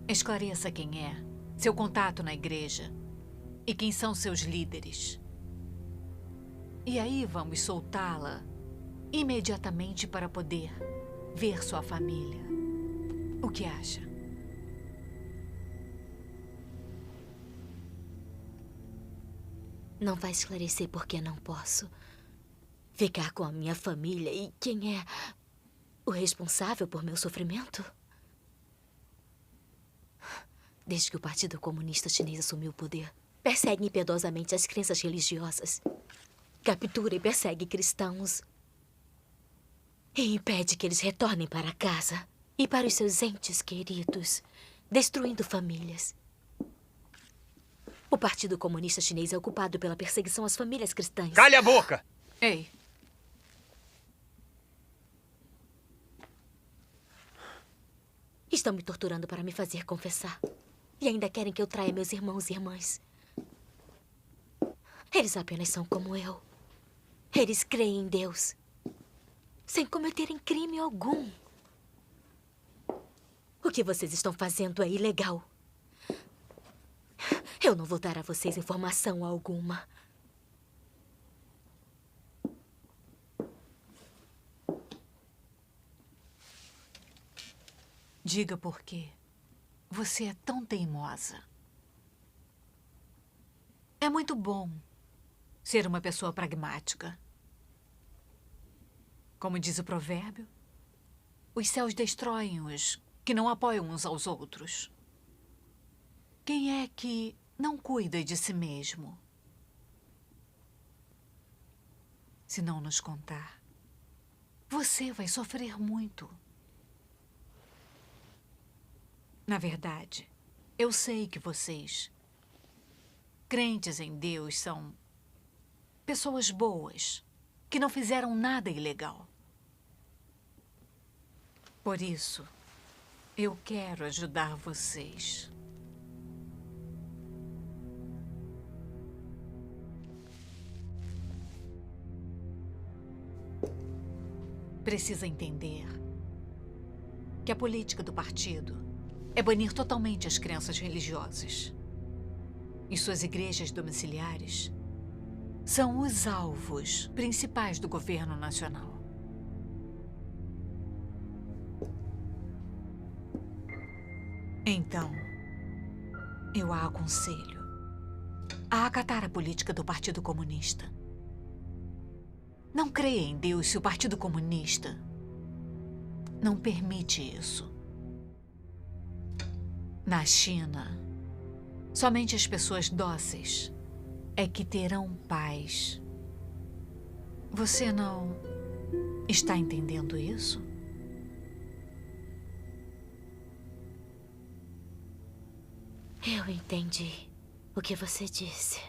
Esclareça quem é, seu contato na igreja e quem são seus líderes. E aí vamos soltá-la imediatamente para poder ver sua família. O que acha? Não vai esclarecer por que não posso ficar com a minha família e quem é o responsável por meu sofrimento? Desde que o Partido Comunista Chinês assumiu o poder, persegue impiedosamente as crenças religiosas, captura e persegue cristãos e impede que eles retornem para casa e para os seus entes queridos, destruindo famílias. O Partido Comunista Chinês é ocupado pela perseguição às famílias cristãs. Calhe a boca! Ei. Estão me torturando para me fazer confessar. E ainda querem que eu traia meus irmãos e irmãs. Eles apenas são como eu. Eles creem em Deus, sem cometerem crime algum. O que vocês estão fazendo é ilegal. Eu não vou dar a vocês informação alguma. Diga por quê você é tão teimosa. É muito bom ser uma pessoa pragmática. Como diz o provérbio, os céus destroem os que não apoiam uns aos outros. Quem é que não cuida de si mesmo? Se não nos contar, você vai sofrer muito. Na verdade, eu sei que vocês, crentes em Deus, são pessoas boas, que não fizeram nada ilegal. Por isso, eu quero ajudar vocês. Precisa entender que a política do partido é banir totalmente as crenças religiosas. E suas igrejas domiciliares são os alvos principais do governo nacional. Então, eu a aconselho a acatar a política do Partido Comunista. Não creia em Deus se o Partido Comunista não permite isso. Na China, somente as pessoas dóceis é que terão paz. Você não está entendendo isso? Eu entendi o que você disse.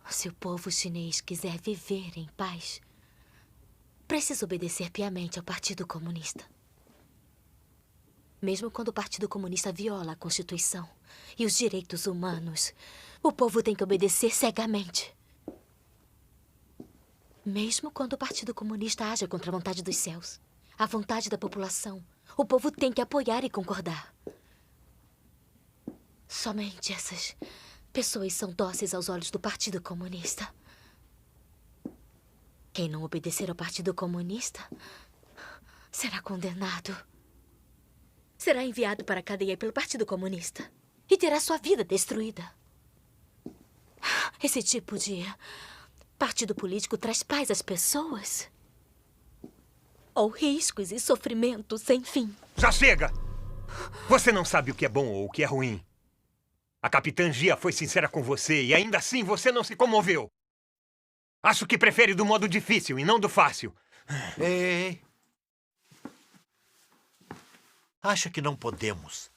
Se o povo chinês quiser viver em paz, precisa obedecer piamente ao Partido Comunista. Mesmo quando o Partido Comunista viola a Constituição e os direitos humanos, o povo tem que obedecer cegamente. Mesmo quando o Partido Comunista age contra a vontade dos céus, a vontade da população, o povo tem que apoiar e concordar. Somente essas pessoas são dóceis aos olhos do Partido Comunista. Quem não obedecer ao Partido Comunista será condenado. Será enviado para a cadeia pelo Partido Comunista e terá sua vida destruída. Esse tipo de partido político traz paz às pessoas? Ou riscos e sofrimento sem fim? Já chega! Você não sabe o que é bom ou o que é ruim. A capitã Gia foi sincera com você e ainda assim você não se comoveu. Acho que prefere do modo difícil e não do fácil. Ei. Acha que não podemos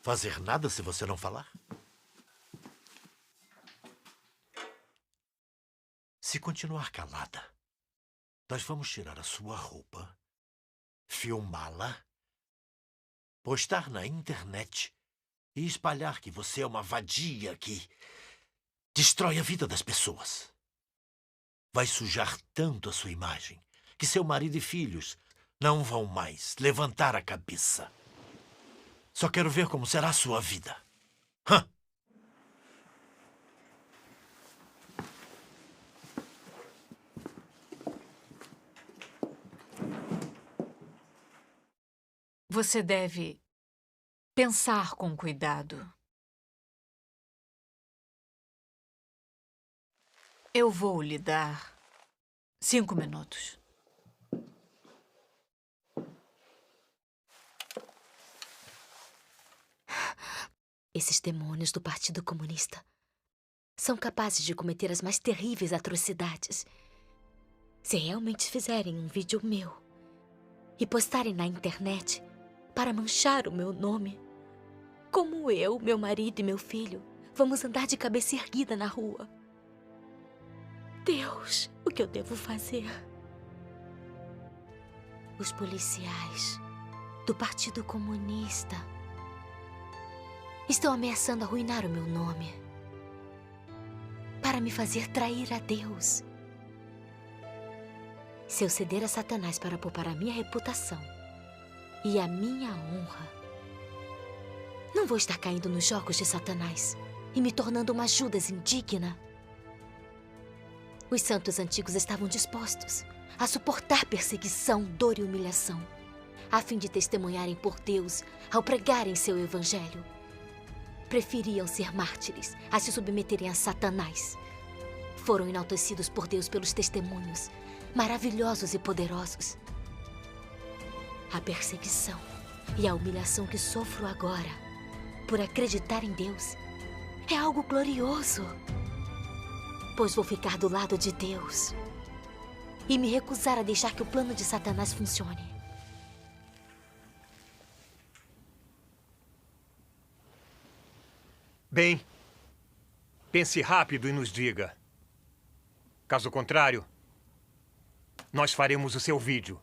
fazer nada se você não falar? Se continuar calada, nós vamos tirar a sua roupa, filmá-la, postar na internet e espalhar que você é uma vadia que destrói a vida das pessoas. Vai sujar tanto a sua imagem que seu marido e filhos não vão mais levantar a cabeça. Só quero ver como será a sua vida. Hã? Você deve pensar com cuidado. Eu vou lhe dar 5 minutos. Esses demônios do Partido Comunista são capazes de cometer as mais terríveis atrocidades. Se realmente fizerem um vídeo meu e postarem na internet para manchar o meu nome, como eu, meu marido e meu filho vamos andar de cabeça erguida na rua? Deus, o que eu devo fazer? Os policiais do Partido Comunista estão ameaçando arruinar o meu nome para me fazer trair a Deus. Se eu ceder a Satanás para poupar a minha reputação e a minha honra, não vou estar caindo nos jogos de Satanás e me tornando uma Judas indigna. Os santos antigos estavam dispostos a suportar perseguição, dor e humilhação, a fim de testemunharem por Deus ao pregarem seu evangelho. Preferiam ser mártires a se submeterem a Satanás. Foram enaltecidos por Deus pelos testemunhos maravilhosos e poderosos. A perseguição e a humilhação que sofro agora por acreditar em Deus é algo glorioso, pois vou ficar do lado de Deus e me recusar a deixar que o plano de Satanás funcione. Bem, pense rápido e nos diga. Caso contrário, nós faremos o seu vídeo.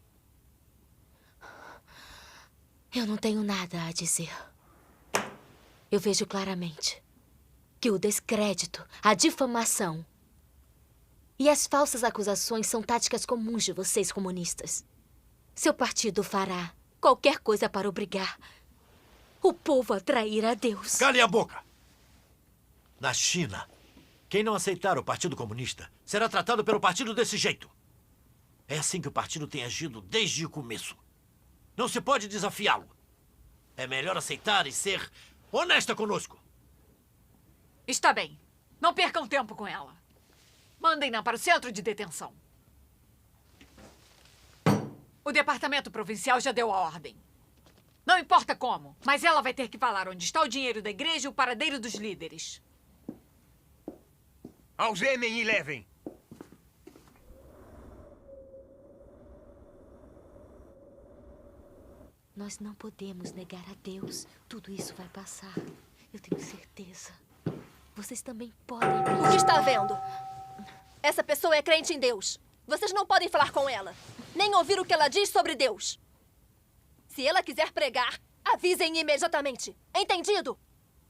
Eu não tenho nada a dizer. Eu vejo claramente que o descrédito, a difamação e as falsas acusações são táticas comuns de vocês comunistas. Seu partido fará qualquer coisa para obrigar o povo a trair a Deus. Cale a boca! Na China, quem não aceitar o Partido Comunista será tratado pelo partido desse jeito. É assim que o partido tem agido desde o começo. Não se pode desafiá-lo. É melhor aceitar e ser honesta conosco. Está bem. Não percam tempo com ela. Mandem-na para o centro de detenção. O departamento provincial já deu a ordem. Não importa como, mas ela vai ter que falar onde está o dinheiro da igreja e o paradeiro dos líderes. Algemem e levem. Nós não podemos negar a Deus. Tudo isso vai passar. Eu tenho certeza. Vocês também podem. O que está vendo? Essa pessoa é crente em Deus. Vocês não podem falar com ela, nem ouvir o que ela diz sobre Deus. Se ela quiser pregar, avisem imediatamente. Entendido?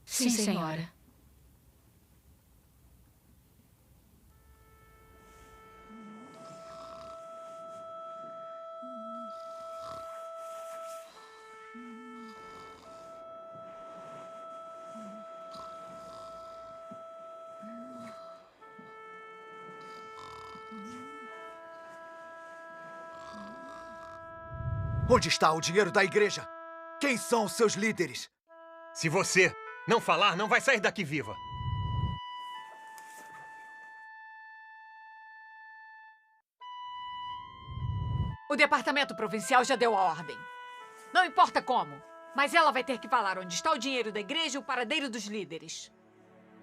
Sim, senhora. Onde está o dinheiro da igreja? Quem são os seus líderes? Se você não falar, não vai sair daqui viva. O departamento provincial já deu a ordem. Não importa como, mas ela vai ter que falar onde está o dinheiro da igreja e o paradeiro dos líderes.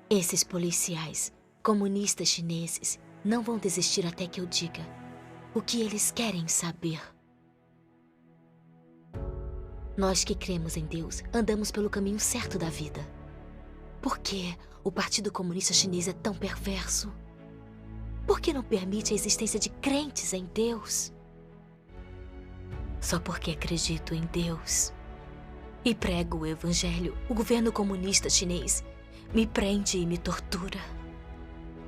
Esses policiais comunistas chineses não vão desistir até que eu diga o que eles querem saber. Nós que cremos em Deus andamos pelo caminho certo da vida. Por que o Partido Comunista Chinês é tão perverso? Por que não permite a existência de crentes em Deus? Só porque acredito em Deus e prego o Evangelho, o governo comunista chinês me prende e me tortura.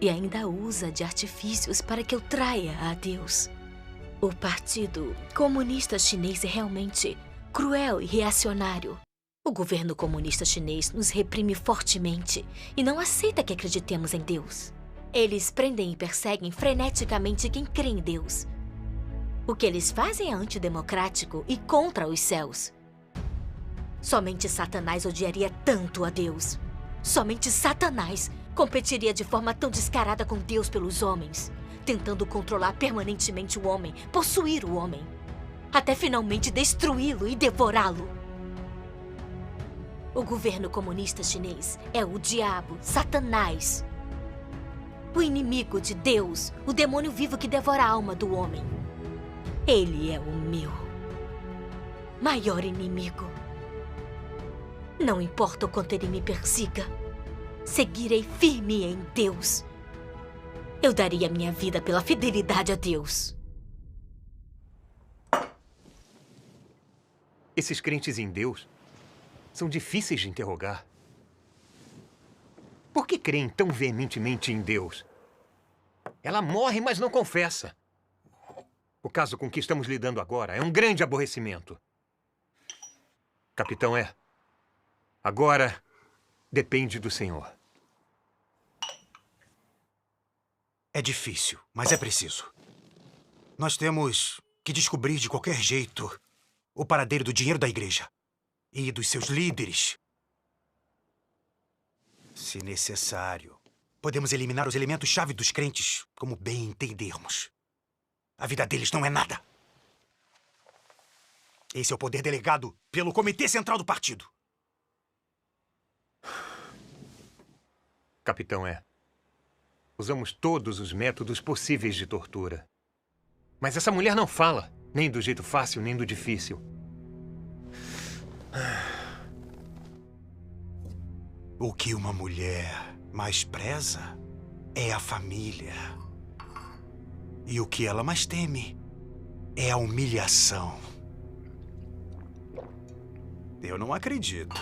E ainda usa de artifícios para que eu traia a Deus. O Partido Comunista Chinês é realmente cruel e reacionário. O governo comunista chinês nos reprime fortemente e não aceita que acreditemos em Deus. Eles prendem e perseguem freneticamente quem crê em Deus. O que eles fazem é antidemocrático e contra os céus. Somente Satanás odiaria tanto a Deus. Somente Satanás competiria de forma tão descarada com Deus pelos homens, tentando controlar permanentemente o homem, possuir o homem, até finalmente destruí-lo e devorá-lo. O governo comunista chinês é o diabo, Satanás, o inimigo de Deus, o demônio vivo que devora a alma do homem. Ele é o meu maior inimigo. Não importa o quanto ele me persiga, seguirei firme em Deus. Eu daria minha vida pela fidelidade a Deus. Esses crentes em Deus são difíceis de interrogar. Por que creem tão veementemente em Deus? Ela morre, mas não confessa. O caso com que estamos lidando agora é um grande aborrecimento. Capitão, agora depende do senhor. É difícil, mas é preciso. Nós temos que descobrir de qualquer jeito o paradeiro do dinheiro da igreja e dos seus líderes. Se necessário, podemos eliminar os elementos-chave dos crentes, como bem entendermos. A vida deles não é nada. Esse é o poder delegado pelo Comitê Central do Partido. Capitão, usamos todos os métodos possíveis de tortura. Mas essa mulher não fala, nem do jeito fácil, nem do difícil. O que uma mulher mais preza é a família. E o que ela mais teme é a humilhação. Eu não acredito.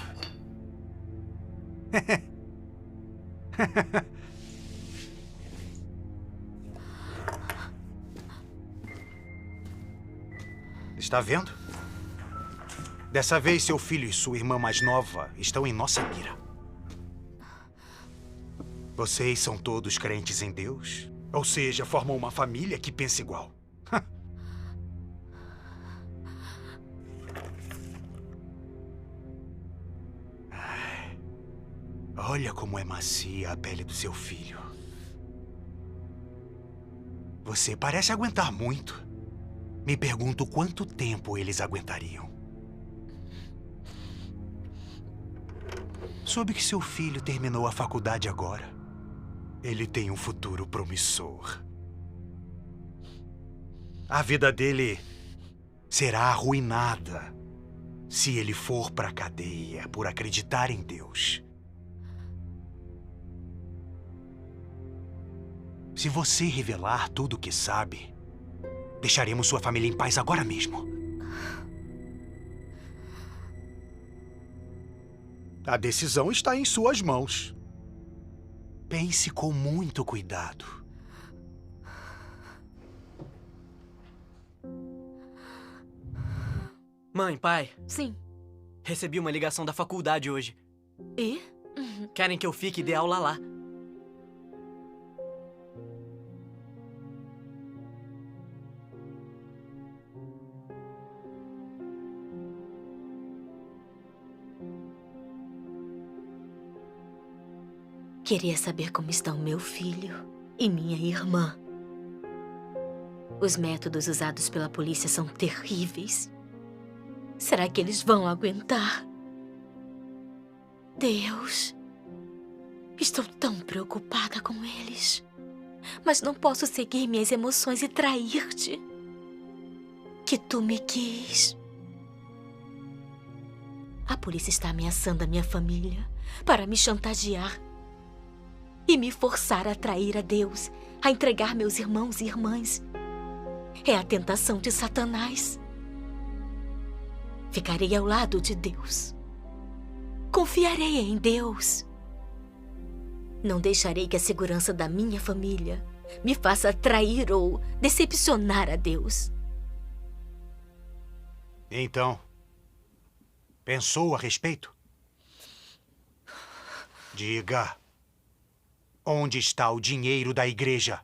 Está vendo? Dessa vez, seu filho e sua irmã mais nova estão em nossa mira. Vocês são todos crentes em Deus? Ou seja, formam uma família que pensa igual. Olha como é macia a pele do seu filho. Você parece aguentar muito. Me pergunto quanto tempo eles aguentariam. Soube que seu filho terminou a faculdade agora. Ele tem um futuro promissor. A vida dele será arruinada se ele for para a cadeia por acreditar em Deus. Se você revelar tudo o que sabe, deixaremos sua família em paz agora mesmo. A decisão está em suas mãos. Pense com muito cuidado. Mãe, pai, Sim. recebi uma ligação da faculdade hoje. E? Querem que eu fique e dê aula lá. Queria saber como estão meu filho e minha irmã. Os métodos usados pela polícia são terríveis. Será que eles vão aguentar? Deus, estou tão preocupada com eles. Mas não posso seguir minhas emoções e trair-te. Que tu me quis. A polícia está ameaçando a minha família para me chantagear e me forçar a trair a Deus, a entregar meus irmãos e irmãs. É a tentação de Satanás. Ficarei ao lado de Deus. Confiarei em Deus. Não deixarei que a segurança da minha família me faça trair ou decepcionar a Deus. Então, pensou a respeito? Diga, onde está o dinheiro da igreja?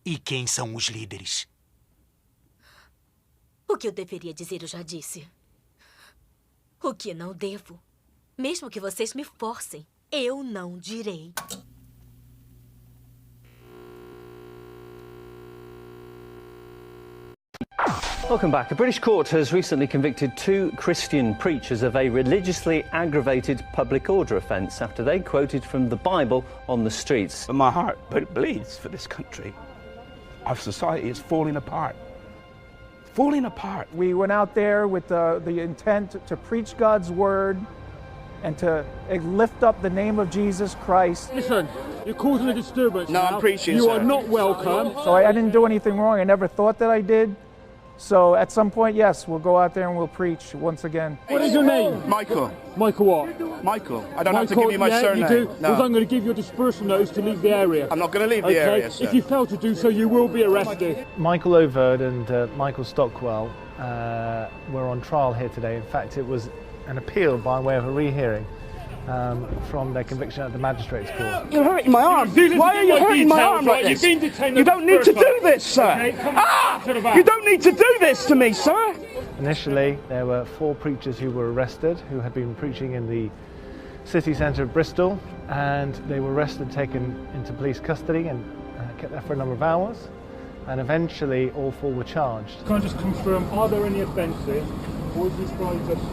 E quem são os líderes? O que eu deveria dizer, eu já disse. O que não devo, mesmo que vocês me forcem, eu não direi. Welcome back. A British court has recently convicted 2 Christian preachers of a religiously aggravated public order offence after they quoted from the Bible on the streets. My heart bleeds for this country. Our society is falling apart. Falling apart. We went out there with the intent to preach God's word and to lift up the name of Jesus Christ. Listen, you're causing a disturbance. No, now. I'm preaching, You sir. are not welcome. So I didn't do anything wrong. I never thought that I did. So at some point, yes, we'll go out there and we'll preach once again. What is your name? Michael. Michael what? Michael. I don't have to Michael, give you my yeah, surname. You do? No. Because I'm going to give you a dispersal notice to leave the area. I'm not going to leave the area, sir. If you fail to do so, you will be arrested. Michael Overd and Michael Stockwell were on trial here today. In fact, it was an appeal by way of a rehearing from their conviction at the magistrate's court. You're hurting my arm. Why are you hurting my arm like this? You don't need to do this, sir. You don't need to do this to me, sir. Initially, there were 4 preachers who were arrested who had been preaching in the city centre of Bristol, and they were arrested, taken into police custody and kept there for a number of hours, and eventually all 4 were charged. Can I just confirm, are there any offences, or is this guy just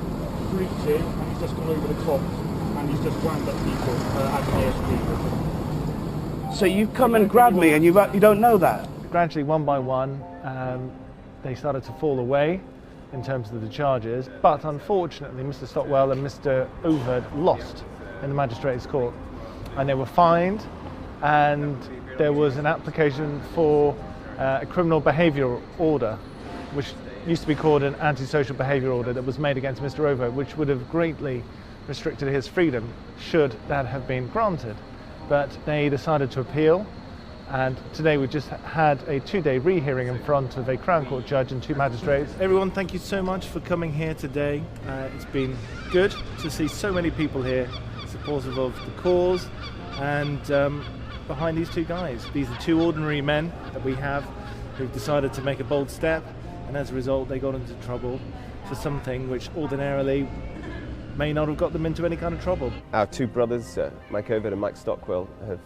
preaching and he's just gone over the top and he's just wound up people at the ASP? So you come and grab me and you don't know that? Gradually, one by one, they started to fall away in terms of the charges, but unfortunately Mr. Stockwell and Mr. Overd lost in the magistrate's court, and they were fined, and there was an application for a criminal behaviour order, which used to be called an antisocial behaviour order, that was made against Mr. Overd, which would have greatly restricted his freedom should that have been granted. But they decided to appeal, and today we just had a 2-day rehearing in front of a Crown Court judge and 2 magistrates. Everyone, thank you so much for coming here today. It's been good to see so many people here supportive of the cause and behind these 2 guys. These are 2 ordinary men that we have who've decided to make a bold step, and as a result they got into trouble for something which ordinarily may not have got them into any kind of trouble. Our 2 brothers, Mike Overd and Mike Stockwell, have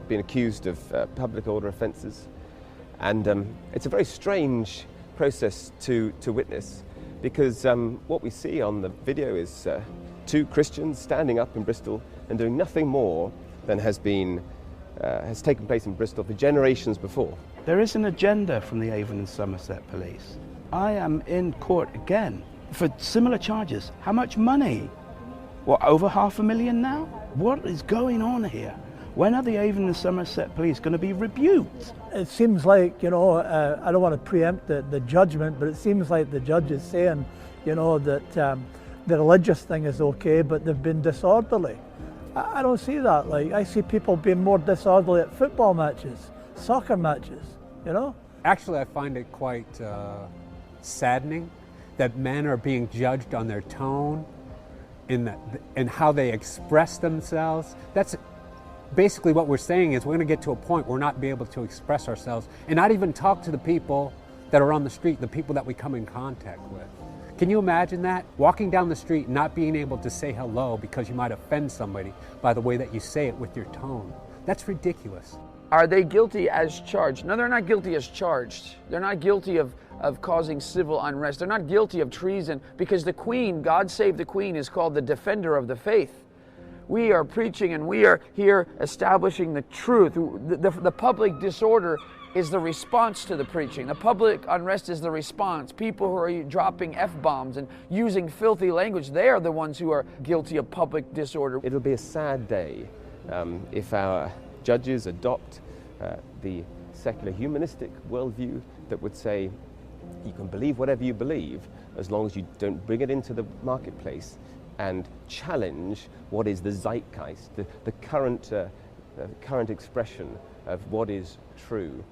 been accused of public order offences, and it's a very strange process to witness, because what we see on the video is 2 Christians standing up in Bristol and doing nothing more than has taken place in Bristol for generations before. There is an agenda from the Avon and Somerset police. I am in court again for similar charges. How much money? What, over $500,000 now? What is going on here? When are the Avon and Somerset police going to be rebuked? It seems like, I don't want to preempt the judgment, but it seems like the judge is saying, that the religious thing is okay, but they've been disorderly. I don't see that. Like, I see people being more disorderly at football matches, soccer matches, Actually, I find it quite saddening that men are being judged on their tone, in how they express themselves. That's basically what we're saying, is we're going to get to a point where we're not be able to express ourselves and not even talk to the people that are on the street, the people that we come in contact with. Can you imagine that? Walking down the street, not being able to say hello because you might offend somebody by the way that you say it with your tone. That's ridiculous. Are they guilty as charged? No, they're not guilty as charged. They're not guilty of causing civil unrest. They're not guilty of treason, because the Queen, God Save the Queen, is called the defender of the faith. We are preaching and we are here establishing the truth. The public disorder is the response to the preaching. The public unrest is the response. People who are dropping F-bombs and using filthy language, they are the ones who are guilty of public disorder. It'll be a sad day if our judges adopt the secular humanistic worldview that would say you can believe whatever you believe as long as you don't bring it into the marketplace and challenge what is the zeitgeist, the current expression of what is true.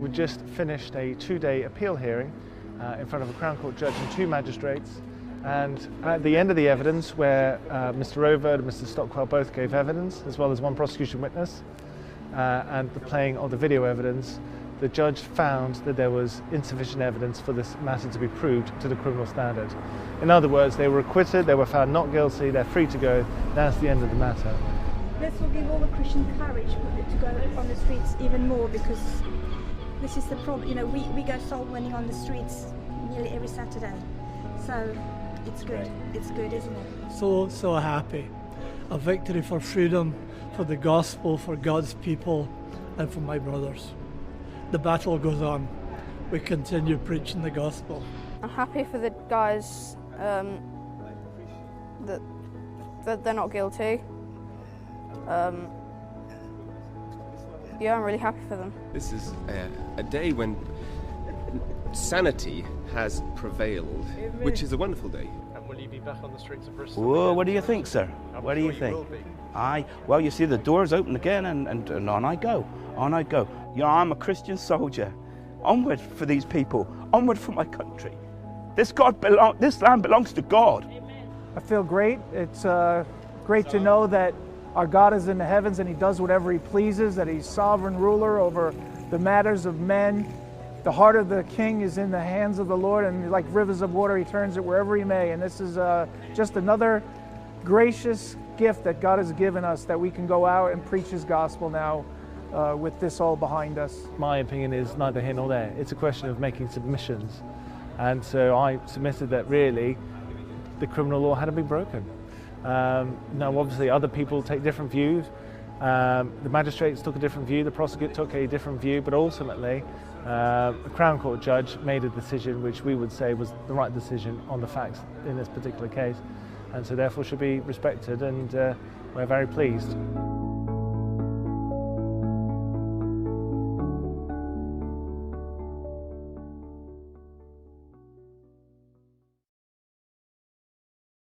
We just finished a 2-day appeal hearing in front of a Crown Court judge and 2 magistrates. And at the end of the evidence, where Mr. Overd and Mr. Stockwell both gave evidence, as well as 1 prosecution witness, and the playing of the video evidence, the judge found that there was insufficient evidence for this matter to be proved to the criminal standard. In other words, they were acquitted, they were found not guilty, they're free to go. That's the end of the matter. This will give all the Christian courage to go on the streets even more, because this is the problem. You know, we go soul winning on the streets nearly every Saturday. So it's good. It's good, isn't it? So happy. A victory for freedom, for the gospel, for God's people, and for my brothers. The battle goes on. We continue preaching the gospel. I'm happy for the guys that they're not guilty. Yeah, I'm really happy for them. This is a day when sanity has prevailed, which is a wonderful day. And will you be back on the streets of Bristol? Whoa, what do you think, sir? What do you think? Aye, well, you see the doors open again, and on I go, on I go. You know, I'm a Christian soldier. Onward for these people, onward for my country. This land belongs to God. I feel great. It's great to know that our God is in the heavens and He does whatever He pleases, that He's sovereign ruler over the matters of men. The heart of the king is in the hands of the Lord, and like rivers of water, He turns it wherever He may. And this is just another gracious gift that God has given us, that we can go out and preach His gospel now with this all behind us. My opinion is neither here nor there. It's a question of making submissions. And so I submitted that really the criminal law hadn't been broken. Now obviously other people take different views. The magistrates took a different view, the prosecutor took a different view, but ultimately the Crown Court judge made a decision which we would say was the right decision on the facts in this particular case, and so therefore should be respected, and we're very pleased.